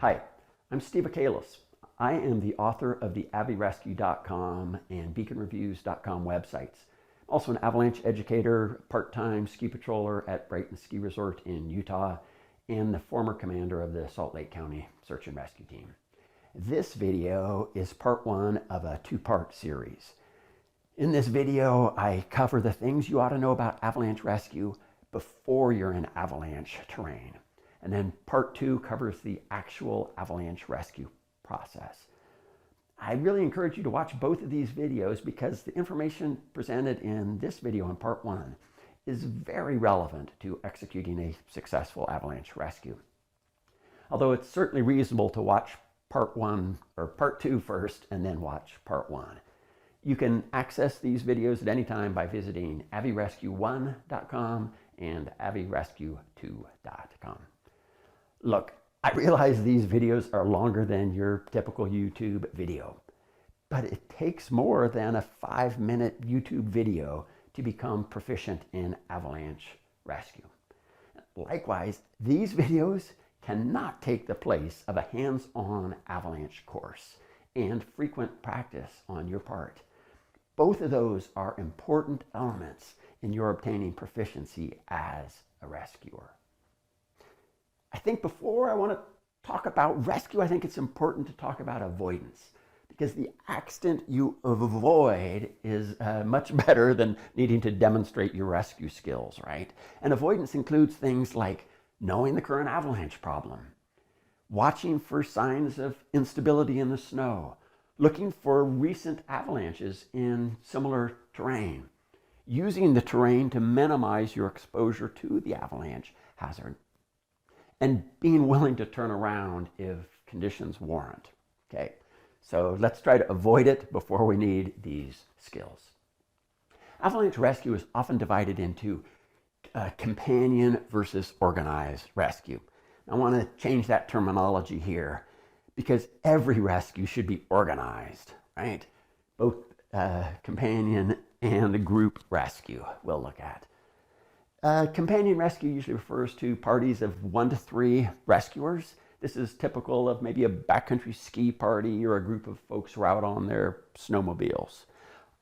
Hi, I'm Steve Akalis. I am the author of the avirescue.com and beaconreviews.com websites. I'm also an avalanche educator, part-time ski patroller at Brighton Ski Resort in Utah, and the former commander of the Salt Lake County Search and Rescue Team. This video is part one of a two-part series. In this video, I cover the things you ought to know about avalanche rescue before you're in avalanche terrain. And then part two covers the actual avalanche rescue process. I really encourage you to watch both of these videos because the information presented in this video in part one is very relevant to executing a successful avalanche rescue. Although it's certainly reasonable to watch part one or part two first and then watch part one. You can access these videos at any time by visiting avirescue1.com and avirescue2.com. Look, I realize these videos are longer than your typical YouTube video, but it takes more than a 5-minute YouTube video to become proficient in avalanche rescue. Likewise, these videos cannot take the place of a hands-on avalanche course and frequent practice on your part. Both of those are important elements in your obtaining proficiency as a rescuer. I think before I want to talk about rescue, I think it's important to talk about avoidance, because the accident you avoid is much better than needing to demonstrate your rescue skills, right? And avoidance includes things like knowing the current avalanche problem, watching for signs of instability in the snow, looking for recent avalanches in similar terrain, using the terrain to minimize your exposure to the avalanche hazard, and being willing to turn around if conditions warrant. Okay, so let's try to avoid it before we need these skills. Avalanche rescue is often divided into companion versus organized rescue. I want to change that terminology here because every rescue should be organized, right? Both companion and group rescue we'll look at. Companion rescue usually refers to parties of 1 to 3 rescuers. This is typical of maybe a backcountry ski party or a group of folks who are out on their snowmobiles.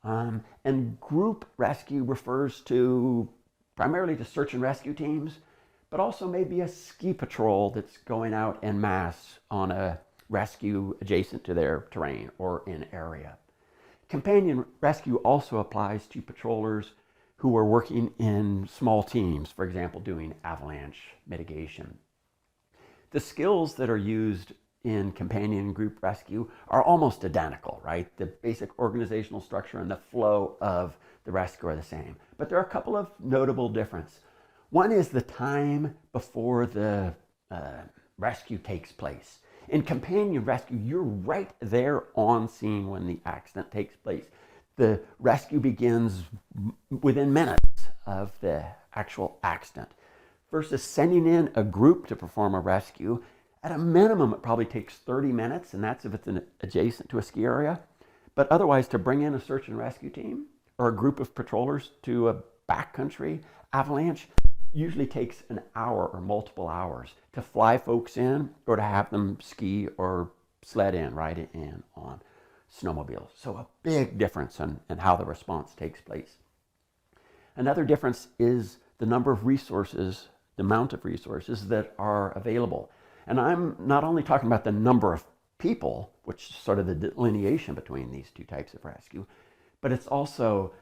And group rescue refers to primarily to search and rescue teams, but also maybe a ski patrol that's going out en masse on a rescue adjacent to their terrain or in area. Companion rescue also applies to patrollers who are working in small teams, for example, doing avalanche mitigation. The skills that are used in companion group rescue are almost identical, right? The basic organizational structure and the flow of the rescue are the same. But there are a couple of notable differences. One is the time before the rescue takes place. In companion rescue, you're right there on scene when the accident takes place. The rescue begins within minutes of the actual accident. Versus sending in a group to perform a rescue, at a minimum it probably takes 30 minutes, and that's if it's adjacent to a ski area. But otherwise, to bring in a search and rescue team or a group of patrollers to a backcountry avalanche usually takes an hour or multiple hours to fly folks in or to have them ski or sled in, ride in on snowmobiles. So a big difference in how the response takes place. Another difference is the number of resources, the amount of resources that are available. And I'm not only talking about the number of people, which is sort of the delineation between these two types of rescue, but it's also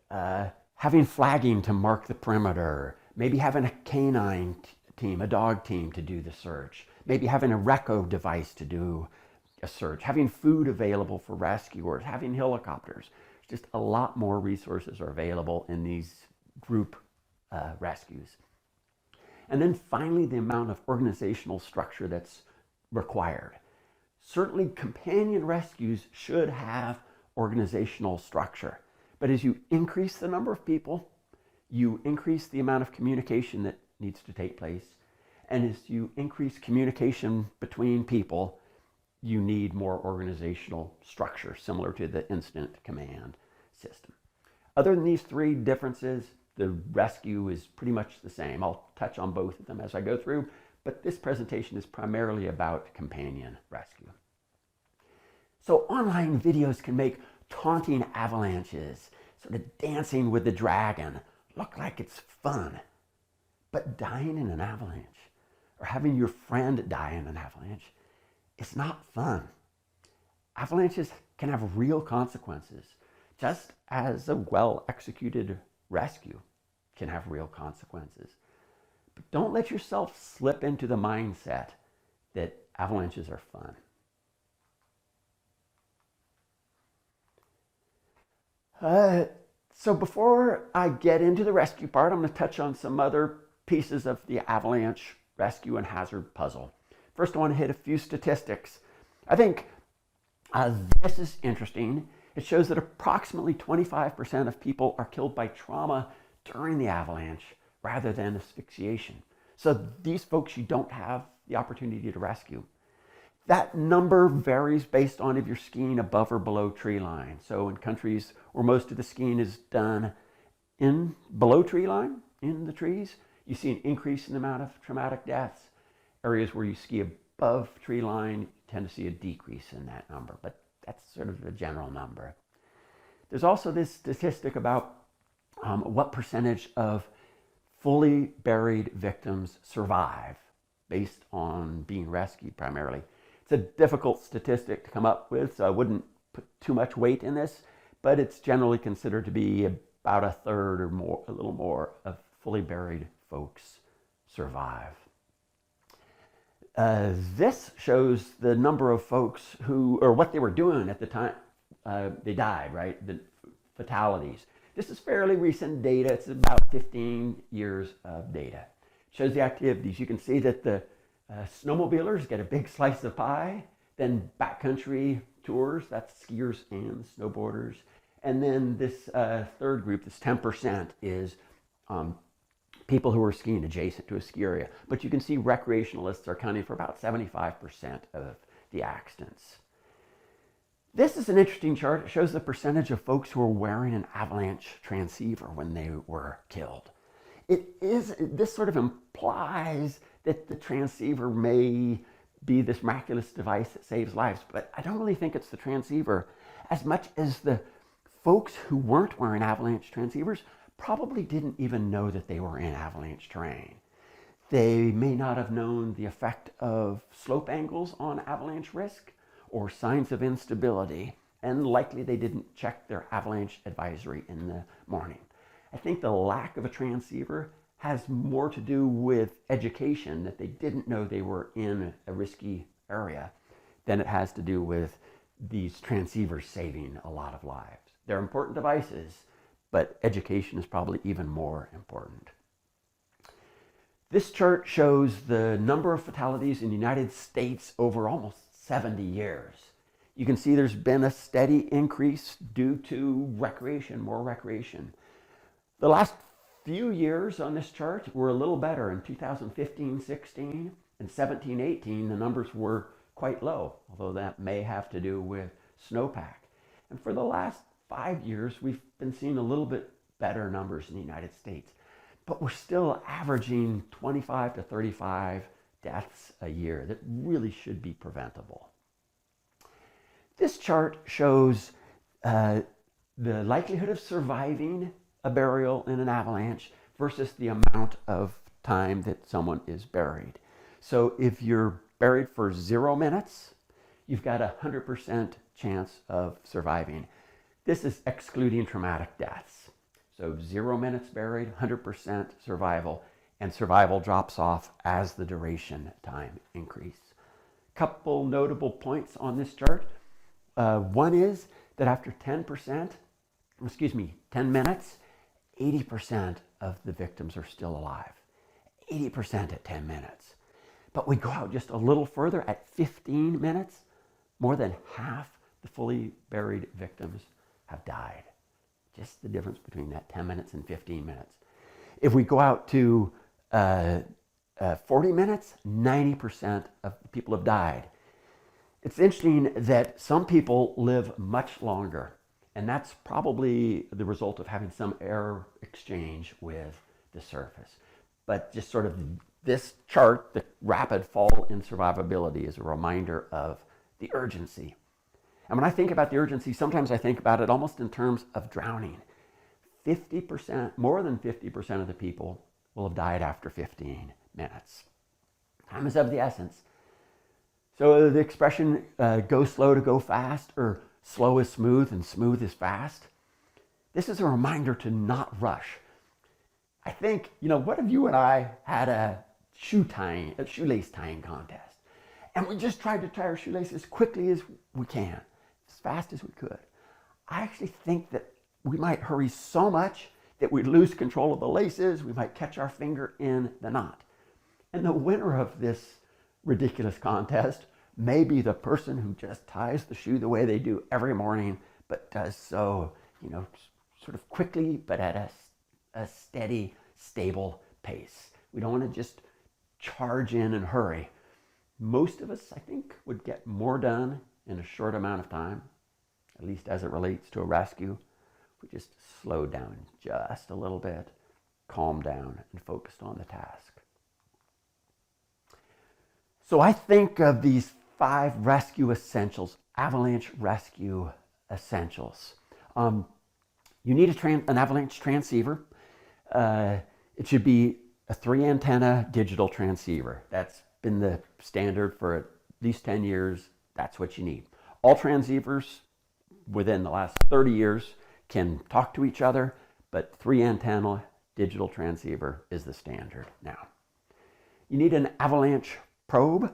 having flagging to mark the perimeter, maybe having a canine team, a dog team to do the search, maybe having a Reco device to do a search, having food available for rescuers, having helicopters. Just a lot more resources are available in these group rescues. And then finally, the amount of organizational structure that's required. Certainly, companion rescues should have organizational structure. But as you increase the number of people, you increase the amount of communication that needs to take place. And as you increase communication between people, you need more organizational structure, similar to the incident command system. Other than these three differences, the rescue is pretty much the same. I'll touch on both of them as I go through, but this presentation is primarily about companion rescue. So online videos can make taunting avalanches, sort of dancing with the dragon, look like it's fun. But dying in an avalanche, or having your friend die in an avalanche, is not fun. Avalanches can have real consequences, just as a well-executed rescue can have real consequences. But don't let yourself slip into the mindset that avalanches are fun. So before I get into the rescue part, I'm going to touch on some other pieces of the avalanche rescue and hazard puzzle. First, I want to hit a few statistics. I think this is interesting. It shows that approximately 25% of people are killed by trauma during the avalanche rather than asphyxiation. So these folks you don't have the opportunity to rescue. That number varies based on if you're skiing above or below tree line. So in countries where most of the skiing is done in below tree line, in the trees, you see an increase in the amount of traumatic deaths. Areas where you ski above tree line, you tend to see a decrease in that number, but that's sort of the general number. There's also this statistic about what percentage of fully buried victims survive based on being rescued primarily. It's a difficult statistic to come up with, so I wouldn't put too much weight in this, but it's generally considered to be about a third or more, a little more, of fully buried folks survive. This shows the number of folks who, or what they were doing at the time they died, right? The fatalities. This is fairly recent data. It's about 15 years of data. It shows the activities. You can see that the snowmobilers get a big slice of pie, then backcountry tours, that's skiers and snowboarders. And then this third group, this 10%, is people who are skiing adjacent to a ski area. But you can see recreationalists are accounting for about 75% of the accidents. This is an interesting chart. It shows the percentage of folks who are wearing an avalanche transceiver when they were killed. This sort of implies that the transceiver may be this miraculous device that saves lives, but I don't really think it's the transceiver as much as the folks who weren't wearing avalanche transceivers probably didn't even know that they were in avalanche terrain. They may not have known the effect of slope angles on avalanche risk or signs of instability, and likely they didn't check their avalanche advisory in the morning. I think the lack of a transceiver has more to do with education, that they didn't know they were in a risky area, than it has to do with these transceivers saving a lot of lives. They're important devices, but education is probably even more important. This chart shows the number of fatalities in the United States over almost 70 years. You can see there's been a steady increase due to recreation, more recreation. The last few years on this chart were a little better. In 2015-16 and 17-18, the numbers were quite low, although that may have to do with snowpack. And for the last 5 years, we've been seeing a little bit better numbers in the United States, but we're still averaging 25 to 35 deaths a year that really should be preventable. This chart shows the likelihood of surviving a burial in an avalanche versus the amount of time that someone is buried. So if you're buried for 0 minutes, you've got a 100% chance of surviving. This is excluding traumatic deaths. So 0 minutes buried, 100% survival, and survival drops off as the duration time increase. Couple notable points on this chart. One is that after 10 minutes, 80% of the victims are still alive. 80% at 10 minutes. But we go out just a little further at 15 minutes, more than half the fully buried victims have died. Just the difference between that 10 minutes and 15 minutes. If we go out to 40 minutes, 90% of the people have died. It's interesting that some people live much longer, and that's probably the result of having some air exchange with the surface. But just sort of this chart, the rapid fall in survivability, is a reminder of the urgency. And when I think about the urgency, sometimes I think about it almost in terms of drowning. 50%, more than 50% of the people will have died after 15 minutes. Time is of the essence. So the expression, go slow to go fast, or slow is smooth and smooth is fast. This is a reminder to not rush. I think, what if you and I had a shoelace tying contest, and we just tried to tie our shoelaces as quickly as we can, as fast as we could? I actually think that we might hurry so much that we'd lose control of the laces, we might catch our finger in the knot. And the winner of this ridiculous contest may be the person who just ties the shoe the way they do every morning, but does so, sort of quickly, but at a steady, stable pace. We don't want to just charge in and hurry. Most of us, I think, would get more done in a short amount of time, at least as it relates to a rescue. We just slowed down just a little bit, calmed down, and focused on the task. So I think of these 5 rescue essentials, avalanche rescue essentials. You need an avalanche transceiver. It should be a 3-antenna digital transceiver. That's been the standard for at least 10 years. That's what you need. All transceivers within the last 30 years can talk to each other, but 3-antenna digital transceiver is the standard now. You need an avalanche probe.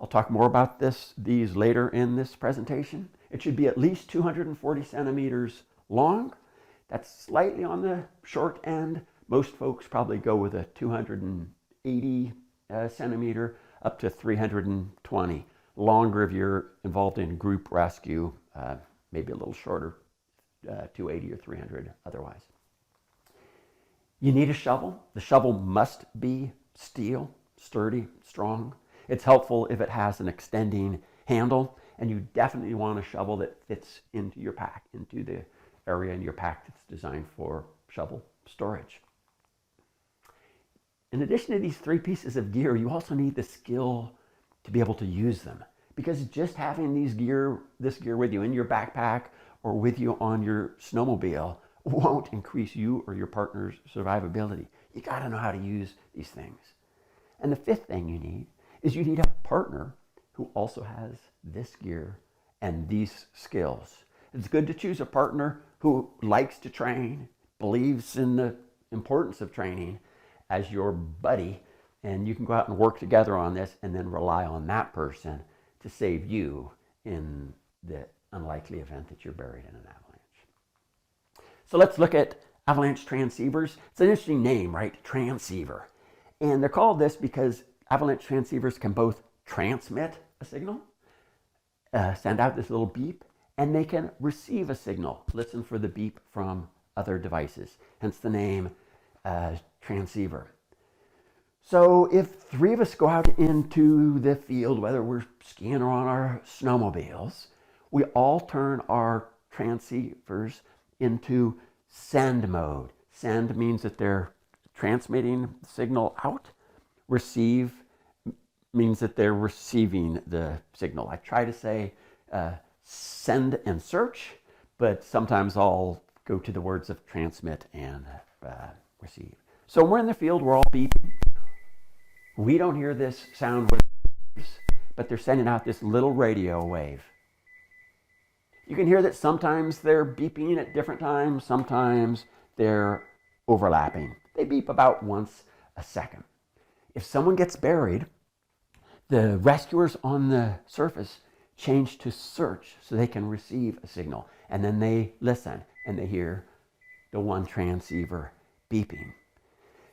I'll talk more about these later in this presentation. It should be at least 240 centimeters long. That's slightly on the short end. Most folks probably go with a 280 centimeter up to 320. Longer if you're involved in group rescue, maybe a little shorter, 280 or 300 otherwise. You need a shovel. The shovel must be steel, sturdy, strong. It's helpful if it has an extending handle, and you definitely want a shovel that fits into your pack, into the area in your pack that's designed for shovel storage. In addition to these 3 pieces of gear, you also need the skill to be able to use them, because just having this gear with you in your backpack or with you on your snowmobile won't increase you or your partner's survivability. You got to know how to use these things. And the 5th thing you need is you need a partner who also has this gear and these skills. It's good to choose a partner who likes to train, believes in the importance of training as your buddy, and you can go out and work together on this and then rely on that person to save you in the unlikely event that you're buried in an avalanche. So let's look at avalanche transceivers. It's an interesting name, right? Transceiver. And they're called this because avalanche transceivers can both transmit a signal, send out this little beep, and they can receive a signal, listen for the beep from other devices, hence the name transceiver. So if 3 of us go out into the field, whether we're skiing or on our snowmobiles, we all turn our transceivers into send mode. Send means that they're transmitting the signal out. Receive means that they're receiving the signal. I try to say send and search, but sometimes I'll go to the words of transmit and receive. So we're in the field, we're all beeping. We don't hear this sound waves, but they're sending out this little radio wave. You can hear that sometimes they're beeping at different times, sometimes they're overlapping. They beep about once a second. If someone gets buried, the rescuers on the surface change to search so they can receive a signal. And then they listen and they hear the one transceiver beeping.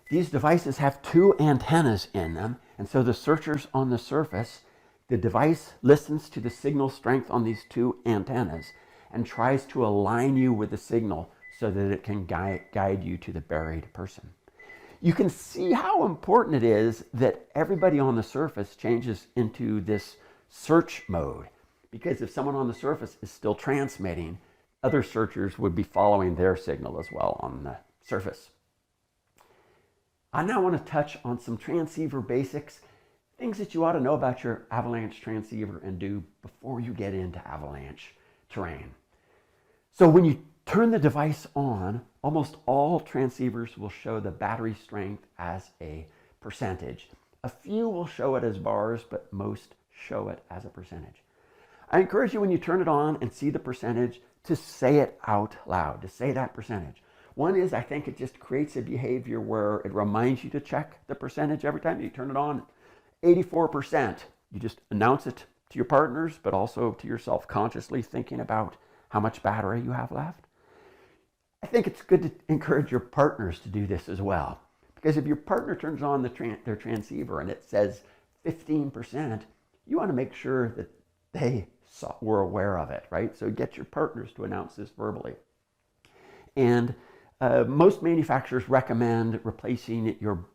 These devices have 2 antennas in them, and so the searchers on the surface, the device listens to the signal strength on these 2 antennas and tries to align you with the signal so that it can guide you to the buried person. You can see how important it is that everybody on the surface changes into this search mode, because if someone on the surface is still transmitting, other searchers would be following their signal as well on the surface. I now want to touch on some transceiver basics, things that you ought to know about your Avalanche transceiver and do before you get into Avalanche terrain. So when you turn the device on, almost all transceivers will show the battery strength as a percentage. A few will show it as bars, but most show it as a percentage. I encourage you when you turn it on and see the percentage to say it out loud, to say that percentage. One is, I think it just creates a behavior where it reminds you to check the percentage every time you turn it on. 84%. You just announce it to your partners, but also to yourself, consciously thinking about how much battery you have left. I think it's good to encourage your partners to do this as well. Because if your partner turns on their transceiver and it says 15%, you want to make sure that they were aware of it, right? So get your partners to announce this verbally. And most manufacturers recommend replacing your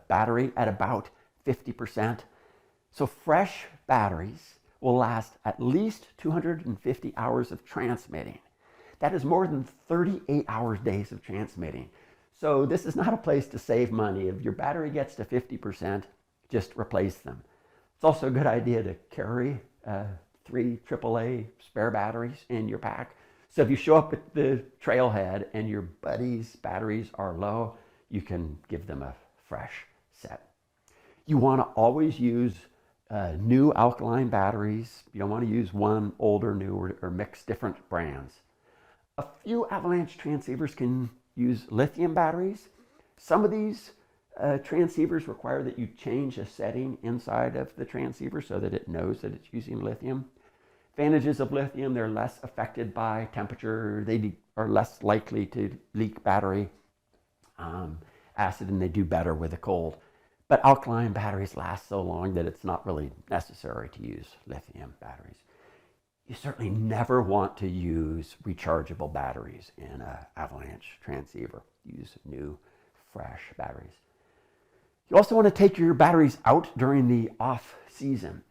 battery at about 50%. So fresh batteries will last at least 250 hours of transmitting. That is more than 38 hours days of transmitting. So this is not a place to save money. If your battery gets to 50%, just replace them. It's also a good idea to carry 3 AAA spare batteries in your pack. So if you show up at the trailhead and your buddy's batteries are low, you can give them a fresh set. You want to always use new alkaline batteries. You don't want to use one old or new or mix different brands. A few Avalanche transceivers can use lithium batteries. Some of these transceivers require that you change a setting inside of the transceiver so that it knows that it's using lithium. Advantages of lithium, they're less affected by temperature. They are less likely to leak battery acid, and they do better with the cold. But alkaline batteries last so long that it's not really necessary to use lithium batteries. You certainly never want to use rechargeable batteries in an Avalanche transceiver. Use new, fresh batteries. You also want to take your batteries out during the off season.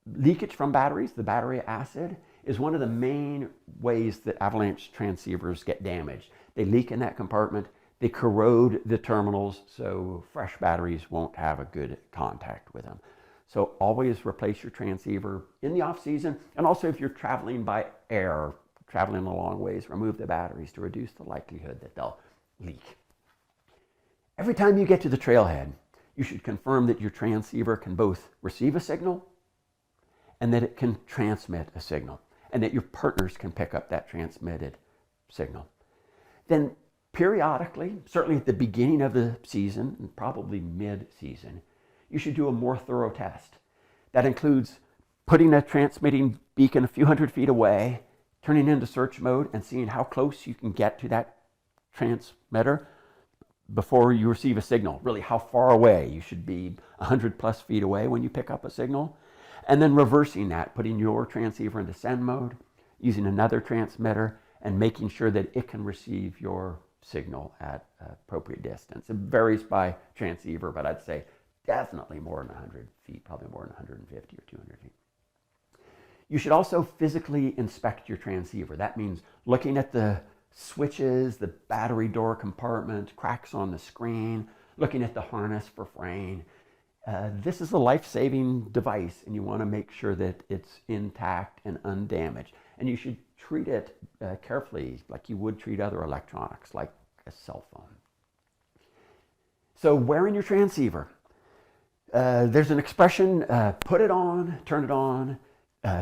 Leakage from batteries, the battery acid, is one of the main ways that Avalanche transceivers get damaged. They leak in that compartment. They corrode the terminals, so fresh batteries won't have a good contact with them. So always replace your transceiver in the off season, and also if you're traveling by air, traveling a long ways, remove the batteries to reduce the likelihood that they'll leak. Every time you get to the trailhead, you should confirm that your transceiver can both receive a signal and that it can transmit a signal, and that your partners can pick up that transmitted signal. Then periodically, certainly at the beginning of the season and probably mid-season, you should do a more thorough test. That includes putting a transmitting beacon a few hundred feet away, turning into search mode, and seeing how close you can get to that transmitter before you receive a signal. Really, how far away. You should be 100 plus feet away when you pick up a signal. And then reversing that, putting your transceiver into send mode, using another transmitter, and making sure that it can receive your signal at appropriate distance. It varies by transceiver, but I'd say definitely more than 100 feet, probably more than 150 or 200 feet. You should also physically inspect your transceiver. That means looking at the switches, the battery door compartment, cracks on the screen, looking at the harness for fraying. This is a life-saving device, and you want to make sure that it's intact and undamaged. And you should treat it carefully, like you would treat other electronics, like a cell phone. So wearing your transceiver, there's an expression, put it on,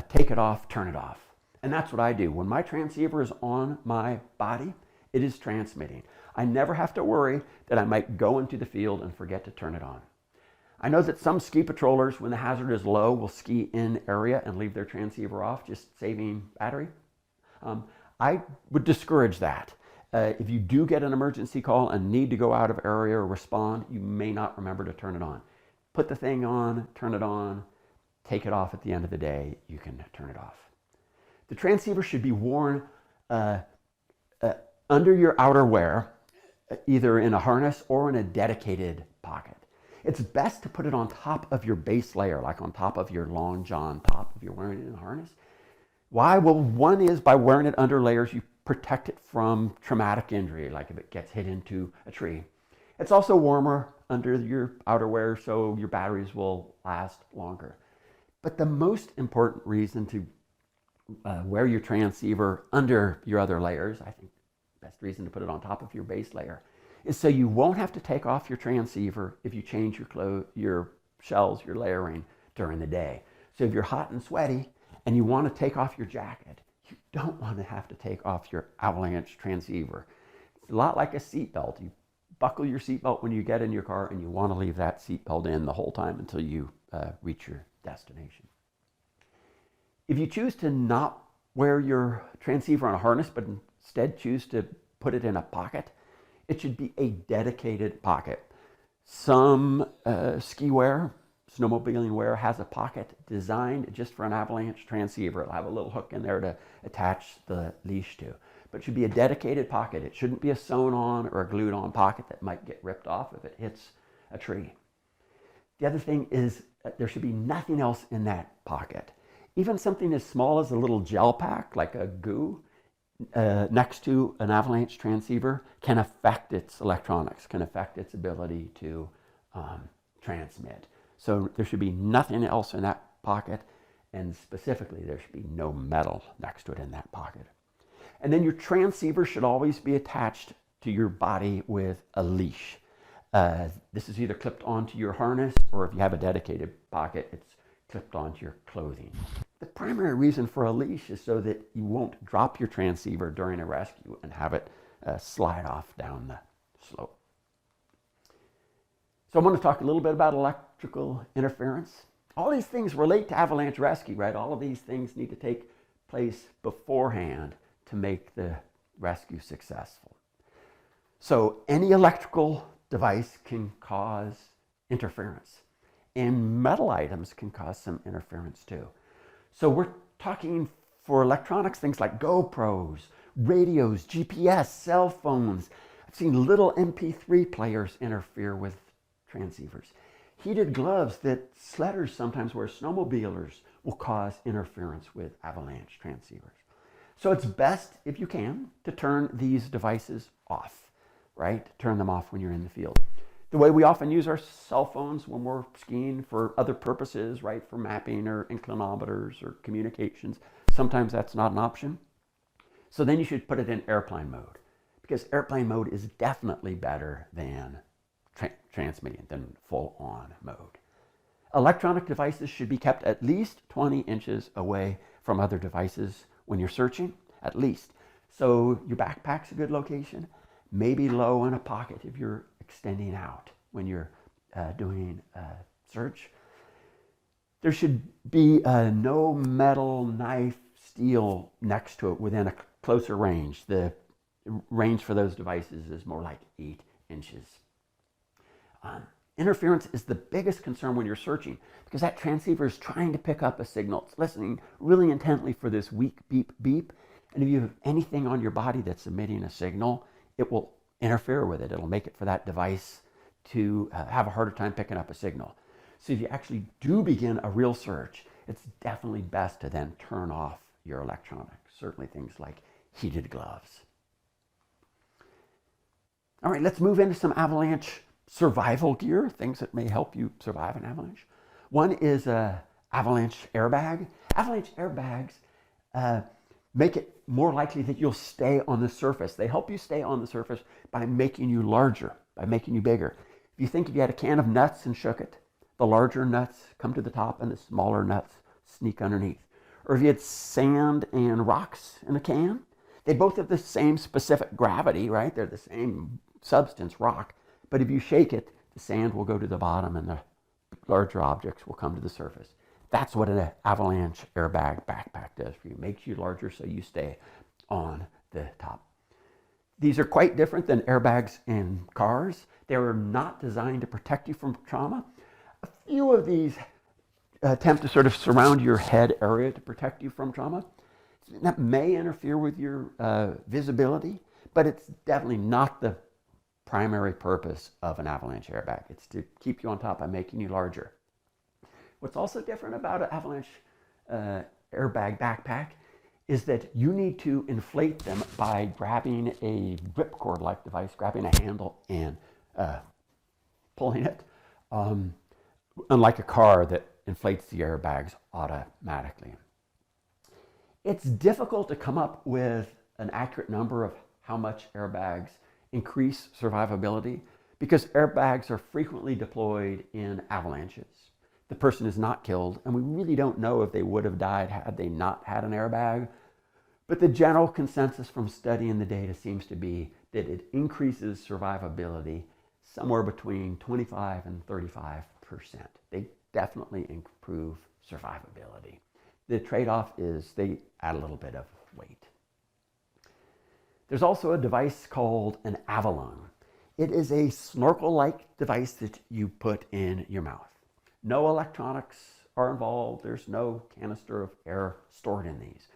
take it off, turn it off. And that's what I do. When my transceiver is on my body, it is transmitting. I never have to worry that I might go into the field and forget to turn it on. I know that some ski patrollers, when the hazard is low, will ski in area and leave their transceiver off, just saving battery. I would discourage that. If you do get an emergency call and need to go out of area or respond, you may not remember to turn it on. Put the thing on, turn it on, take it off at the end of the day, you can turn it off. The transceiver should be worn under your outerwear, either in a harness or in a dedicated pocket. It's best to put it on top of your base layer, like on top of your long john top if you're wearing it in a harness. Why? Well, one is by wearing it under layers, you protect it from traumatic injury, like if it gets hit into a tree. It's also warmer under your outerwear, so your batteries will last longer. But the most important reason to wear your transceiver under your other layers, I think the best reason to put it on top of your base layer, is so you won't have to take off your transceiver if you change your shells, your layering during the day. So if you're hot and sweaty and you want to take off your jacket, you don't want to have to take off your Avalanche transceiver. It's a lot like a seatbelt. You buckle your seatbelt when you get in your car, and you want to leave that seatbelt in the whole time until you reach your destination. If you choose to not wear your transceiver on a harness, but instead choose to put it in a pocket, it should be a dedicated pocket. Some ski wear, snowmobiling wear has a pocket designed just for an Avalanche transceiver. It'll have a little hook in there to attach the leash to. But it should be a dedicated pocket. It shouldn't be a sewn on or a glued on pocket that might get ripped off if it hits a tree. The other thing is that there should be nothing else in that pocket. Even something as small as a little gel pack, like a goo, next to an Avalanche transceiver can affect its electronics, can affect its ability to transmit. So there should be nothing else in that pocket, and specifically there should be no metal next to it in that pocket. And then your transceiver should always be attached to your body with a leash. This is either clipped onto your harness, or if you have a dedicated pocket, it's clipped onto your clothing. The primary reason for a leash is so that you won't drop your transceiver during a rescue and have it slide off down the slope. So I'm going to talk a little bit about electrical interference. All these things relate to avalanche rescue, right? All of these things need to take place beforehand to make the rescue successful. So any electrical device can cause interference, and metal items can cause some interference too. So we're talking for electronics, things like GoPros, radios, GPS, cell phones. I've seen little MP3 players interfere with transceivers. Heated gloves that sledders sometimes wear, snowmobilers, will cause interference with avalanche transceivers. So it's best, if you can, to turn these devices off, right? Turn them off when you're in the field. The way we often use our cell phones when we're skiing for other purposes, right? For mapping or inclinometers or communications. Sometimes that's not an option. So then you should put it in airplane mode, because airplane mode is definitely better than transmitting, than full on mode. Electronic devices should be kept at least 20 inches away from other devices when you're searching, at least. So your backpack's a good location. Maybe low in a pocket if you're extending out when you're doing a search. There should be no metal, knife, steel next to it within a closer range. The range for those devices is more like 8 inches. Interference is the biggest concern when you're searching, because that transceiver is trying to pick up a signal. It's listening really intently for this weak beep beep. And if you have anything on your body that's emitting a signal, it will interfere with it. It'll make it for that device to have a harder time picking up a signal. So if you actually do begin a real search, it's definitely best to then turn off your electronics, certainly things like heated gloves. All right, let's move into some avalanche survival gear, things that may help you survive an avalanche. One is an avalanche airbag. Avalanche airbags make it more likely that you'll stay on the surface. They help you stay on the surface by making you larger, by making you bigger. If you had a can of nuts and shook it, the larger nuts come to the top and the smaller nuts sneak underneath. Or if you had sand and rocks in a can, they both have the same specific gravity, right? They're the same substance, rock. But if you shake it, the sand will go to the bottom and the larger objects will come to the surface. That's what an avalanche airbag backpack does for you. Makes you larger so you stay on the top. These are quite different than airbags in cars. They are not designed to protect you from trauma. A few of these attempt to sort of surround your head area to protect you from trauma. That may interfere with your visibility, but it's definitely not the primary purpose of an avalanche airbag. It's to keep you on top by making you larger. What's also different about an avalanche airbag backpack is that you need to inflate them by grabbing a ripcord-like device, grabbing a handle and pulling it, unlike a car that inflates the airbags automatically. It's difficult to come up with an accurate number of how much airbags increase survivability because airbags are frequently deployed in avalanches. The person is not killed, and we really don't know if they would have died had they not had an airbag. But the general consensus from studying the data seems to be that it increases survivability somewhere between 25 and 35%. They definitely improve survivability. The trade-off is they add a little bit of weight. There's also a device called an Avalanche. It is a snorkel-like device that you put in your mouth. No electronics are involved. There's no canister of air stored in these.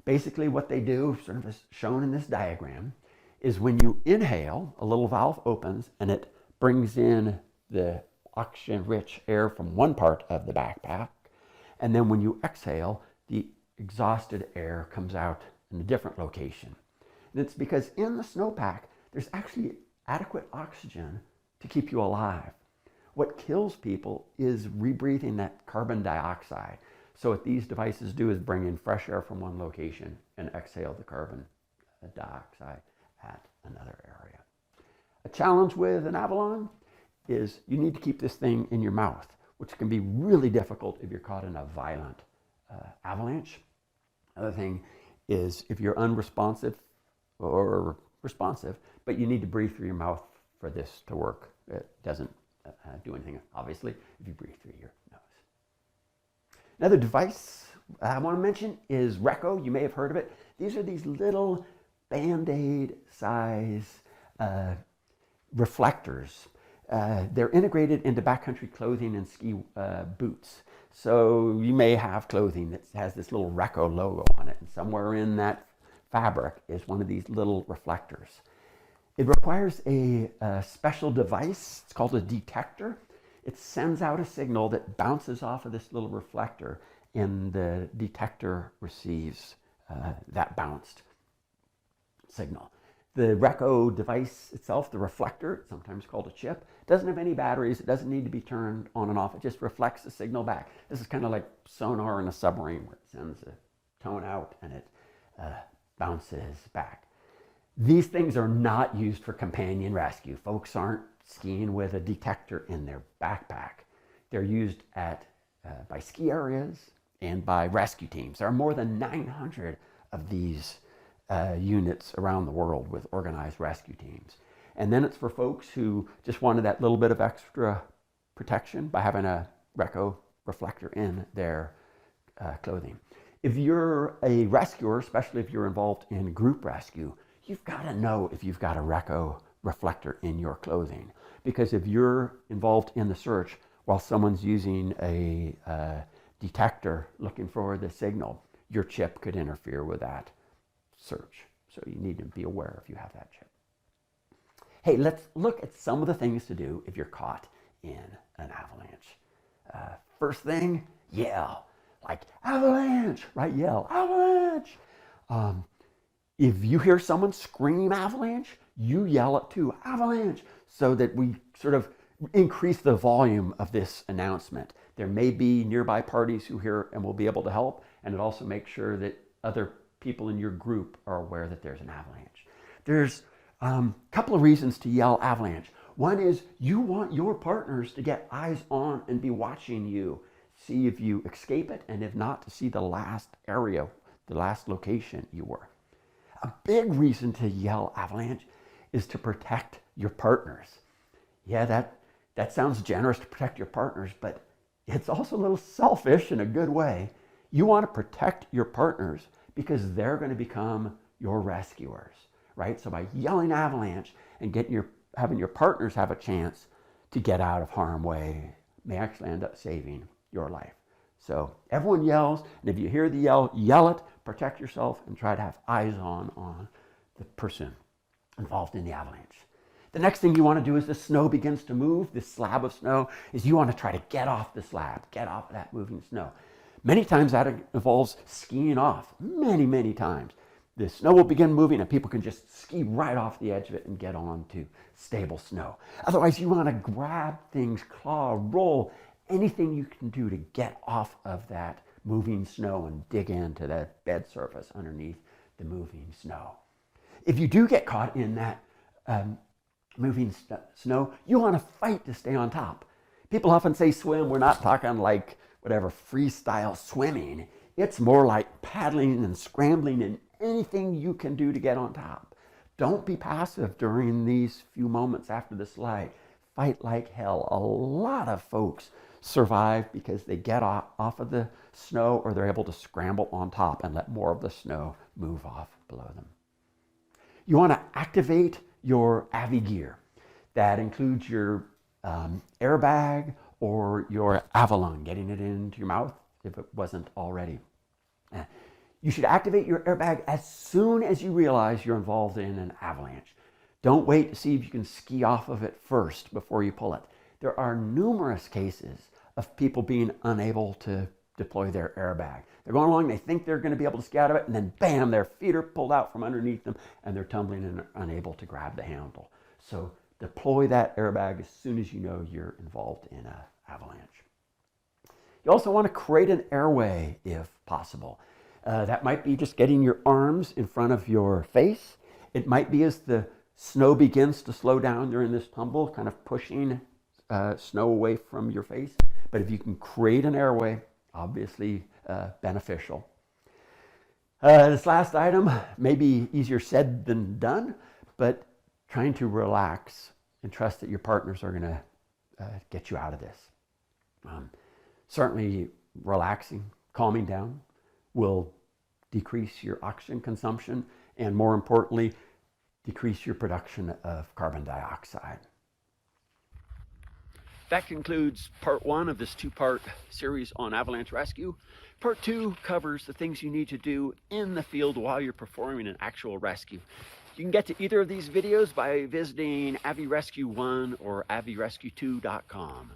Basically what they do, sort of as shown in this diagram, is when you inhale, a little valve opens and it brings in the oxygen-rich air from one part of the backpack. And then when you exhale, the exhausted air comes out in a different location. And it's because in the snowpack, there's actually adequate oxygen to keep you alive. What kills people is rebreathing that carbon dioxide. So what these devices do is bring in fresh air from one location and exhale the carbon dioxide at another area. A challenge with an Avalanche is you need to keep this thing in your mouth, which can be really difficult if you're caught in a violent avalanche. Another thing is if you're unresponsive or responsive, but you need to breathe through your mouth for this to work. It doesn't do anything, obviously, if you breathe through your nose. Another device I want to mention is Reco. You may have heard of it. These are these little Band-Aid size reflectors. They're integrated into backcountry clothing and ski boots. So you may have clothing that has this little Reco logo on it, and somewhere in that fabric is one of these little reflectors. It requires a special device. It's called a detector. It sends out a signal that bounces off of this little reflector, and the detector receives that bounced signal. The Reco device itself, the reflector, sometimes called a chip, doesn't have any batteries. It doesn't need to be turned on and off. It just reflects the signal back. This is kind of like sonar in a submarine where it sends a tone out and it bounces back. These things are not used for companion rescue. Folks aren't skiing with a detector in their backpack. They're used by ski areas and by rescue teams. There are more than 900 of these units around the world with organized rescue teams. And then it's for folks who just wanted that little bit of extra protection by having a Reco reflector in their clothing. If you're a rescuer, especially if you're involved in group rescue, you've got to know if you've got a Reco reflector in your clothing. Because if you're involved in the search while someone's using a detector looking for the signal, your chip could interfere with that search. So you need to be aware if you have that chip. Hey, let's look at some of the things to do if you're caught in an avalanche. First thing, yell. Like, avalanche, right? Yell, avalanche. If you hear someone scream avalanche, you yell it too, avalanche, so that we sort of increase the volume of this announcement. There may be nearby parties who hear and will be able to help, and it also makes sure that other people in your group are aware that there's an avalanche. There's a couple of reasons to yell avalanche. One is you want your partners to get eyes on and be watching you. See if you escape it, and if not, to see the last area, the last location you were. A big reason to yell avalanche is to protect your partners. Yeah, that sounds generous to protect your partners, but it's also a little selfish in a good way. You want to protect your partners because they're going to become your rescuers, right? So by yelling avalanche and having your partners have a chance to get out of harm's way may actually end up saving your life. So everyone yells, and if you hear the yell, yell it, protect yourself, and try to have eyes on the person involved in the avalanche. The next thing you want to do as the snow begins to move, this slab of snow, is you want to try to get off the slab, get off that moving snow. Many times that involves skiing off, many, many times. the snow will begin moving and people can just ski right off the edge of it and get on to stable snow. Otherwise, you want to grab things, claw, roll, anything you can do to get off of that moving snow and dig into that bed surface underneath the moving snow. If you do get caught in that moving snow, you want to fight to stay on top. People often say swim. We're not talking like whatever freestyle swimming. It's more like paddling and scrambling and anything you can do to get on top. Don't be passive during these few moments after the slide. Fight like hell. A lot of folks survive because they get off of the snow or they're able to scramble on top and let more of the snow move off below them. You want to activate your Avi gear. That includes your airbag or your Avalanche, getting it into your mouth if it wasn't already. You should activate your airbag as soon as you realize you're involved in an avalanche. Don't wait to see if you can ski off of it first before you pull it. There are numerous cases of people being unable to deploy their airbag. They're going along, they think they're going to be able to ski out of it, and then bam, their feet are pulled out from underneath them and they're tumbling and unable to grab the handle. So deploy that airbag as soon as you know you're involved in an avalanche. You also want to create an airway if possible. That might be just getting your arms in front of your face. It might be as the snow begins to slow down during this tumble, kind of pushing snow away from your face. But if you can create an airway, obviously beneficial. This last item may be easier said than done, but trying to relax and trust that your partners are going to get you out of this. Certainly relaxing, calming down will decrease your oxygen consumption and, more importantly, decrease your production of carbon dioxide. That concludes part one of this two-part series on avalanche rescue. Part two covers the things you need to do in the field while you're performing an actual rescue. You can get to either of these videos by visiting AviRescue1 or AviRescue2.com.